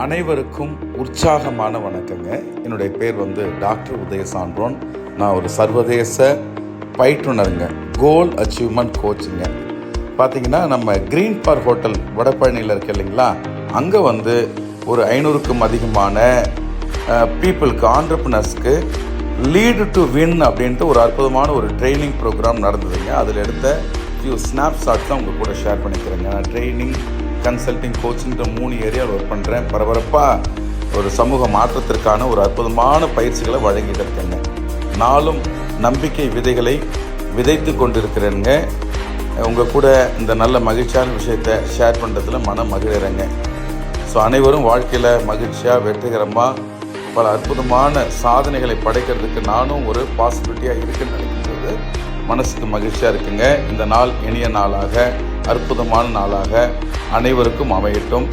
அனைவருக்கும் உற்சாகமான வணக்கங்க. என்னுடைய பேர் டாக்டர் உதயசான்றோன். நான் ஒரு சர்வதேச பயிற்றுனருங்க, கோல் அச்சீவ்மெண்ட் கோச்சுங்க. பார்த்தீங்கன்னா நம்ம கிரீன் பார்க் ஹோட்டல் வடபழனியில் இருக்கு இல்லைங்களா, அங்கே ஒரு 500க்கும் அதிகமான பீப்புளுக்கு, ஆண்டர்ப்ரனர்ஸ்க்கு லீடு டு வின் அப்படின்ட்டு ஒரு அற்புதமான ஒரு ட்ரைனிங் ப்ரோக்ராம் நடந்ததுங்க. அதில் எடுத்த ஃபியூ ஸ்னாப்ஷாட்ஸ் தான் உங்கள் கூட ஷேர் பண்ணிக்கிறேங்க. நான் ட்ரைனிங், கன்சல்டிங், கோச்சிங்கிற 3 ஏரியாவில் ஒர்க் பண்ணுறேன். பரபரப்பாக ஒரு சமூக மாற்றத்திற்கான ஒரு அற்புதமான பயிற்சிகளை வழங்கிட்டு இருக்கேங்க. நாளும் நம்பிக்கை விதைகளை விதைத்து கொண்டிருக்கிறேங்க. உங்கள் கூட இந்த நல்ல மகிழ்ச்சியான விஷயத்தை ஷேர் பண்ணுறதுல மனம் மகிழ்கிறேங்க. ஸோ அனைவரும் வாழ்க்கையில் மகிழ்ச்சியாக, வெற்றிகரமாக பல அற்புதமான சாதனைகளை படைக்கிறதுக்கு நானும் ஒரு பாசிபிலிட்டியாக இருக்குன்னு நினைக்கிறது மனசுக்கு மகிழ்ச்சியாக இருக்குங்க. இந்த நாள் இனிய நாளாக, அற்புதமான நாளாக அனைவருக்கும் அமையட்டும்.